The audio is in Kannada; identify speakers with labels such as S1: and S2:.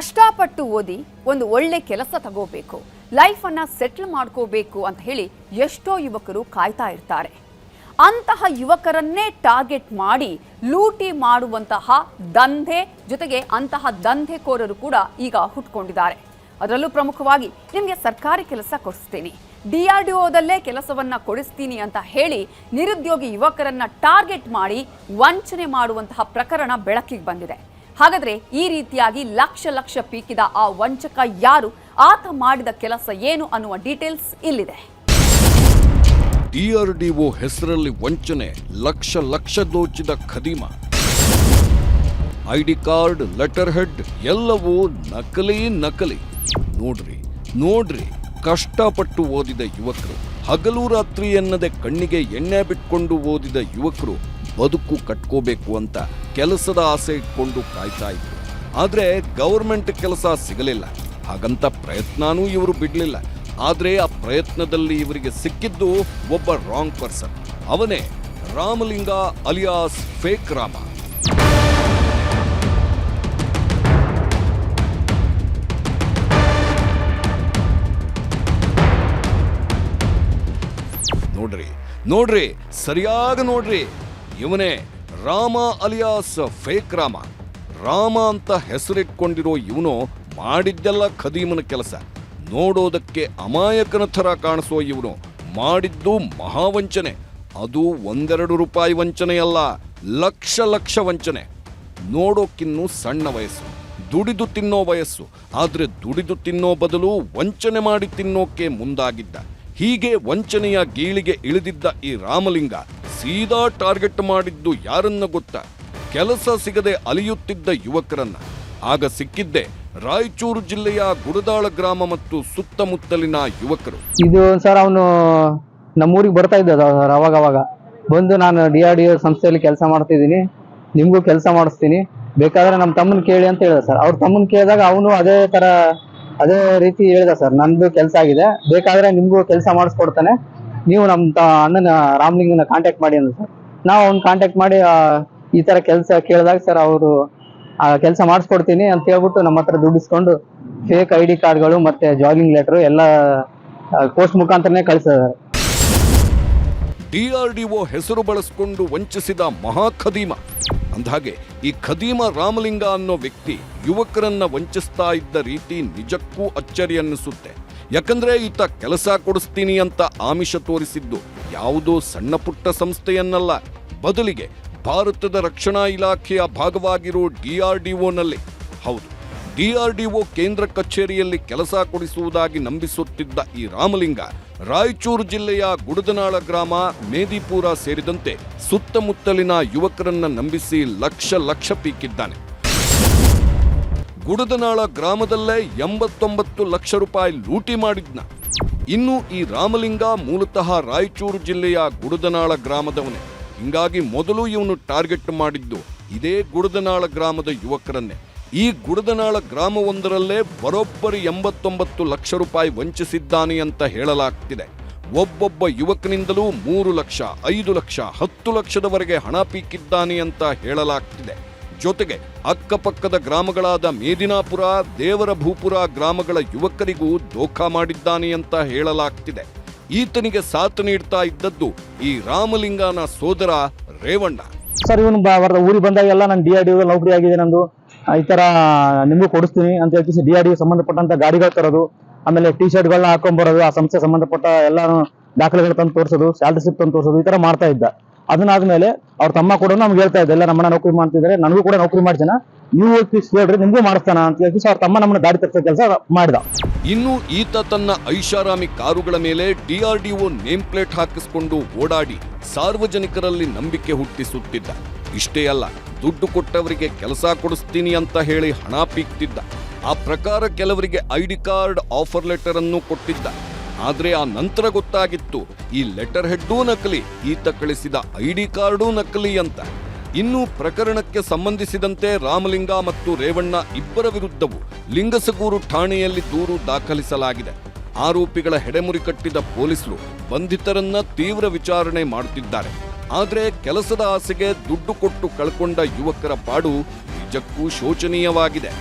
S1: ಕಷ್ಟಪಟ್ಟು ಓದಿ ಒಂದು ಒಳ್ಳೆ ಕೆಲಸ ತಗೋಬೇಕು, ಲೈಫನ್ನು ಸೆಟ್ಲ್ ಮಾಡ್ಕೋಬೇಕು ಅಂತ ಹೇಳಿ ಎಷ್ಟೋ ಯುವಕರು ಕಾಯ್ತಾ ಇರ್ತಾರೆ. ಅಂತಹ ಯುವಕರನ್ನೇ ಟಾರ್ಗೆಟ್ ಮಾಡಿ ಲೂಟಿ ಮಾಡುವಂತಹ ದಂಧೆ ಜೊತೆಗೆ ಅಂತಹ ದಂಧೆಕೋರರು ಕೂಡ ಈಗ ಹುಟ್ಕೊಂಡಿದ್ದಾರೆ. ಅದರಲ್ಲೂ ಪ್ರಮುಖವಾಗಿ ನಿಮಗೆ ಸರ್ಕಾರಿ ಕೆಲಸ ಕೊಡಿಸ್ತೀನಿ, DRDOದಲ್ಲೇ ಕೆಲಸವನ್ನ ಕೊಡಿಸ್ತೀನಿ ಅಂತ ಹೇಳಿ ನಿರುದ್ಯೋಗಿ ಯುವಕರನ್ನ ಟಾರ್ಗೆಟ್ ಮಾಡಿ ವಂಚನೆ ಮಾಡುವಂತಹ ಪ್ರಕರಣ ಬೆಳಕಿಗೆ ಬಂದಿದೆ. ಹಾಗಾದ್ರೆ ಈ ರೀತಿಯಾಗಿ ಲಕ್ಷ ಲಕ್ಷ ಪೀಕಿದ ಆ ವಂಚಕ ಯಾರು, ಆತ ಮಾಡಿದ ಕೆಲಸ ಏನು ಅನ್ನುವ ಡೀಟೇಲ್ಸ್ ಇಲ್ಲಿದೆ.
S2: DRDO ಹೆಸರಲ್ಲಿ ವಂಚನೆ, ಲಕ್ಷ ಲಕ್ಷ ದೋಚಿದ ಖದೀಮ. ID ಕಾರ್ಡ್, ಲೆಟರ್ ಹೆಡ್ ಎಲ್ಲವೂ ನಕಲಿ. ನೋಡ್ರಿ ಕಷ್ಟಪಟ್ಟು ಓದಿದ ಯುವಕರು, ಹಗಲು ರಾತ್ರಿ ಎನ್ನದೆ ಕಣ್ಣಿಗೆ ಎಣ್ಣೆ ಬಿಟ್ಕೊಂಡು ಓದಿದ ಯುವಕರು ಬದುಕು ಕಟ್ಕೋಬೇಕು ಅಂತ ಕೆಲಸದ ಆಸೆ ಇಟ್ಕೊಂಡು ಕಾಯ್ತಾ ಇದ್ರು. ಆದ್ರೆ ಗವರ್ಮೆಂಟ್ ಕೆಲಸ ಸಿಗಲಿಲ್ಲ. ಹಾಗಂತ ಪ್ರಯತ್ನನೂ ಇವರು ಬಿಡ್ಲಿಲ್ಲ. ಆದ್ರೆ ಆ ಪ್ರಯತ್ನದಲ್ಲಿ ಇವರಿಗೆ ಸಿಕ್ಕಿದ್ದು ಒಬ್ಬ ರಾಂಗ್ ಪರ್ಸನ್. ಅವನೇ ರಾಮಲಿಂಗ ಅಲಿಯಾಸ್ ಫೇಕ್ ರಾಮ. ನೋಡ್ರಿ ಸರಿಯಾಗಿ ನೋಡ್ರಿ, ಇವನೇ ರಾಮ ಅಲಿಯಾಸ್ ಫೇಕ್ ರಾಮ. ರಾಮ ಅಂತ ಹೆಸರಿಟ್ಕೊಂಡಿರೋ ಇವನು ಮಾಡಿದ್ದೆಲ್ಲ ಖದೀಮನ ಕೆಲಸ. ನೋಡೋದಕ್ಕೆ ಅಮಾಯಕನ ಥರ ಕಾಣಿಸೋ ಇವನು ಮಾಡಿದ್ದು ಮಹಾವಂಚನೆ. ಅದು 1-2 ರೂಪಾಯಿ ವಂಚನೆಯಲ್ಲ, ಲಕ್ಷ ಲಕ್ಷ ವಂಚನೆ. ನೋಡೋಕ್ಕಿನ್ನೂ ಸಣ್ಣ ವಯಸ್ಸು, ದುಡಿದು ತಿನ್ನೋ ವಯಸ್ಸು. ಆದ್ರೆ ದುಡಿದು ತಿನ್ನೋ ಬದಲು ವಂಚನೆ ಮಾಡಿ ತಿನ್ನೋಕೆ ಮುಂದಾಗಿದ್ದ. ಹೀಗೆ ವಂಚನೆಯ ಗೀಳಿಗೆ ಇಳಿದಿದ್ದ ಈ ರಾಮಲಿಂಗ ಸೀದಾ ಟಾರ್ಗೆಟ್ ಮಾಡಿದ್ದು ಯಾರನ್ನ ಗೊತ್ತಾ? ಕೆಲಸ ಸಿಗದೆ ಅಲಿಯುತ್ತಿದ್ದ ಯುವಕರನ್ನ. ಆಗ ಸಿಕ್ಕಿದ್ದೆ ರಾಯಚೂರು ಜಿಲ್ಲೆಯ ಗುಡದಾಳ ಗ್ರಾಮ ಮತ್ತು ಸುತ್ತಮುತ್ತಲಿನ ಯುವಕರು.
S3: ಇದು ಸರ್, ಅವನು ನಮ್ಮೂರಿಗೆ ಬರ್ತಾ ಇದ್ದ ಸರ್. ಅವಾಗ ಬಂದು ನಾನು DRDO ಸಂಸ್ಥೆಯಲ್ಲಿ ಕೆಲಸ ಮಾಡ್ತಿದ್ದೀನಿ, ನಿಮ್ಗೂ ಕೆಲಸ ಮಾಡಿಸ್ತೀನಿ, ಬೇಕಾದ್ರೆ ನಮ್ಮ ತಮ್ಮನ ಕೇಳಿ ಅಂತ ಹೇಳಿದ ಸರ್. ಅವ್ರ ತಮ್ಮನ ಕೇಳಿದಾಗ ಅವನು ಅದೇ ರೀತಿ ಹೇಳಿದ ಸರ್, ನಂದು ಕೆಲಸ ಆಗಿದೆ, ಬೇಕಾದ್ರೆ ನಿಮ್ಗೂ ಕೆಲಸ ಮಾಡಿಸ್ಕೊಡ್ತಾನೆ, ನೀವು ನಮ್ಮ ಅಣ್ಣನ ರಾಮಲಿಂಗನ ಕಾಂಟ್ಯಾಕ್ಟ್ ಮಾಡಿ ಅಂದ ಸರ್. ನಾವು ಅವ್ನ ಕಾಂಟ್ಯಾಕ್ಟ್ ಮಾಡಿ ಈ ತರ ಕೆಲಸ ಕೇಳಿದಾಗ ಸರ್ ಅವರು ಕೆಲಸ ಮಾಡಿಸ್ಕೊಡ್ತೀನಿ ಅಂತ ಹೇಳ್ಬಿಟ್ಟು ನಮ್ಮ ಹತ್ರ ದುಡ್ಡಿಸ್ಕೊಂಡು ಫೇಕ್ ID ಕಾರ್ಡ್ಗಳು ಮತ್ತೆ ಜಾಗಿಂಗ್ ಲೆಟರ್ ಎಲ್ಲ ಪೋಸ್ಟ್ ಮುಖಾಂತರನೇ ಕಳಿಸಿದ್ದಾರೆ.
S2: DRDO ಹೆಸರು ಬಳಸಿಕೊಂಡು ವಂಚಿಸಿದ ಮಹಾಖದೀಮ. ಅಂದಹಾಗೆ ಈ ಖದೀಮ ರಾಮಲಿಂಗ ಅನ್ನೋ ವ್ಯಕ್ತಿ ಯುವಕರನ್ನ ವಂಚಿಸ್ತಾ ಇದ್ದ ರೀತಿ ನಿಜಕ್ಕೂ ಅಚ್ಚರಿ ಅನ್ನಿಸುತ್ತೆ. ಯಾಕಂದ್ರೆ ಈತ ಕೆಲಸ ಕೊಡಿಸ್ತೀನಿ ಅಂತ ಆಮಿಷ ತೋರಿಸಿದ್ದು ಯಾವುದೋ ಸಣ್ಣ ಪುಟ್ಟ ಸಂಸ್ಥೆಯನ್ನಲ್ಲ, ಬದಲಿಗೆ ಭಾರತದ ರಕ್ಷಣಾ ಇಲಾಖೆಯ ಭಾಗವಾಗಿರೋ DRDOನಲ್ಲಿ. ಹೌದು, DRDO ಕೇಂದ್ರ ಕಚೇರಿಯಲ್ಲಿ ಕೆಲಸ ಕೊಡಿಸುವುದಾಗಿ ನಂಬಿಸುತ್ತಿದ್ದ ಈ ರಾಮಲಿಂಗ ರಾಯಚೂರು ಜಿಲ್ಲೆಯ ಗುಡದನಾಳ ಗ್ರಾಮ, ಮೇದಿಪುರ ಸೇರಿದಂತೆ ಸುತ್ತಮುತ್ತಲಿನ ಯುವಕರನ್ನ ನಂಬಿಸಿ ಲಕ್ಷ ಲಕ್ಷ ಪೀಕಿದ್ದಾನೆ. ಗುಡದನಾಳ ಗ್ರಾಮದಲ್ಲೇ 89 ಲಕ್ಷ ರೂಪಾಯಿ ಲೂಟಿ ಮಾಡಿದ್ನ. ಇನ್ನು ಈ ರಾಮಲಿಂಗ ಮೂಲತಃ ರಾಯಚೂರು ಜಿಲ್ಲೆಯ ಗುಡದನಾಳ ಗ್ರಾಮದವನೇ. ಹಿಂಗಾಗಿ ಮೊದಲು ಇವನು ಟಾರ್ಗೆಟ್ ಮಾಡಿದ್ದು ಇದೇ ಗುಡದನಾಳ ಗ್ರಾಮದ ಯುವಕರನ್ನೇ. ಈ ಗುಡದನಾಳ ಗ್ರಾಮವೊಂದರಲ್ಲೇ ಬರೋಬ್ಬರಿ 89 ಲಕ್ಷ ರೂಪಾಯಿ ವಂಚಿಸಿದ್ದಾನೆ ಅಂತ ಹೇಳಲಾಗ್ತಿದೆ. ಒಬ್ಬೊಬ್ಬ ಯುವಕನಿಂದಲೂ 3 ಲಕ್ಷ, 5 ಲಕ್ಷ, 10 ಲಕ್ಷದವರೆಗೆ ಹಣ ಪೀಕಿದ್ದಾನೆ ಅಂತ ಹೇಳಲಾಗ್ತಿದೆ. ಜೊತೆಗೆ ಅಕ್ಕಪಕ್ಕದ ಗ್ರಾಮಗಳಾದ ಮೇದಿನಾಪುರ, ದೇವರಭೂಪುರ ಗ್ರಾಮಗಳ ಯುವಕರಿಗೂ ದೋಖಾ ಮಾಡಿದ್ದಾನೆ ಅಂತ ಹೇಳಲಾಗ್ತಿದೆ. ಈತನಿಗೆ ಸಾಥ್ ನೀಡ್ತಾ ಇದ್ದದ್ದು ಈ ರಾಮಲಿಂಗನ ಸೋದರ ರೇವಣ್ಣ.
S3: ಸರ್, ಇವನು ಊರಿಗೆ ಬಂದಾಗೆಲ್ಲ ನಾನು DRDO ನೌಕರಿ ಆಗಿದೆ, ನಂದು ಈ ತರ ನಿಮಗೂ ಕೊಡಿಸ್ತೀನಿ ಅಂತ ಹೇಳಿ DRDO ಸಂಬಂಧಪಟ್ಟಂತ ಗಾಡಿಗಳು ತರೋದು, ಆಮೇಲೆ T-ಶರ್ಟ್ಗಳನ್ನ ಹಾಕೊಂಡ್ಬರೋದು, ಆ ಸಂಸ್ಥೆ ಸಂಬಂಧಪಟ್ಟ ಎಲ್ಲಾನು ದಾಖಲೆಗಳು ತಂದು ತೋರಿಸೋದು, ಸ್ಯಾಲರಿ ಸ್ಲಿಪ್ ತಂದು ತೋರಿಸೋದು, ಈ ತರ ಮಾಡ್ತಾ ಇದ್ದ. ಅದನ್ನಾದ್ಮೇಲೆ ಅವ್ರ ತಮ್ಮ ಕೂಡ ನಮ್ಗೆ ಹೇಳ್ತಾ ಇದ್ದ, ಎಲ್ಲ ನಮ್ಮನ್ನ ನೌಕರಿ ಮಾಡ್ತಿದ್ದಾರೆ, ನನಗೂ ಕೂಡ ನೌಕರಿ ಮಾಡ್ತಾನ, ನೀವು ಹೇಳ್ರಿ ನಿಮ್ಗೂ ಮಾಡಿಸ್ತಾನ ಅಂತ ಹೇಳಿ ಅವ್ರ ತಮ್ಮ ನಮ್ಮನ್ನ ದಾರಿ ತಪ್ಪಿಸೋ ಕೆಲಸ ಮಾಡಿದ.
S2: ಇನ್ನು ಈತ ತನ್ನ ಐಷಾರಾಮಿ ಕಾರುಗಳ ಮೇಲೆ DRDO ನೇಮ್ ಪ್ಲೇಟ್ ಹಾಕಿಸಿಕೊಂಡು ಓಡಾಡಿ ಸಾರ್ವಜನಿಕರಲ್ಲಿ ನಂಬಿಕೆ ಹುಟ್ಟಿಸುತ್ತಿದ್ದ. ಇಷ್ಟೇ ಅಲ್ಲ, ದುಡ್ಡು ಕೊಟ್ಟವರಿಗೆ ಕೆಲಸ ಕೊಡಿಸ್ತೀನಿ ಅಂತ ಹೇಳಿ ಹಣ ಪೀಕ್ತಿದ್ದ. ಆ ಪ್ರಕಾರ ಕೆಲವರಿಗೆ ID ಕಾರ್ಡ್, ಆಫರ್ ಲೆಟರ್ ಅನ್ನು ಕೊಟ್ಟಿದ್ದ. ಆದ್ರೆ ಆ ನಂತರ ಗೊತ್ತಾಗಿತ್ತು ಈ ಲೆಟರ್ ಹೆಡ್ಡೂ ನಕಲಿ, ಈತ ಕಳಿಸಿದ ID ಕಾರ್ಡೂ ನಕಲಿ ಅಂತ. ಇನ್ನು ಪ್ರಕರಣಕ್ಕೆ ಸಂಬಂಧಿಸಿದಂತೆ ರಾಮಲಿಂಗ ಮತ್ತು ರೇವಣ್ಣ ಇಬ್ಬರ ವಿರುದ್ಧವೂ ಲಿಂಗಸಗೂರು ಠಾಣೆಯಲ್ಲಿ ದೂರು ದಾಖಲಿಸಲಾಗಿದೆ. ಆರೋಪಿಗಳ ಹೆಡೆಮುರಿ ಕಟ್ಟಿದ ಪೊಲೀಸರು ಬಂಧಿತರನ್ನ ತೀವ್ರ ವಿಚಾರಣೆ ಮಾಡುತ್ತಿದ್ದಾರೆ. ಆದ್ರೆ ಕೆಲಸದ ಆಸೆಗೆ ದುಡ್ಡು ಕೊಟ್ಟು ಕಳ್ಕೊಂಡ ಯುವಕರ ಪಾಡು ನಿಜಕ್ಕೂ ಶೋಚನೀಯವಾಗಿದೆ.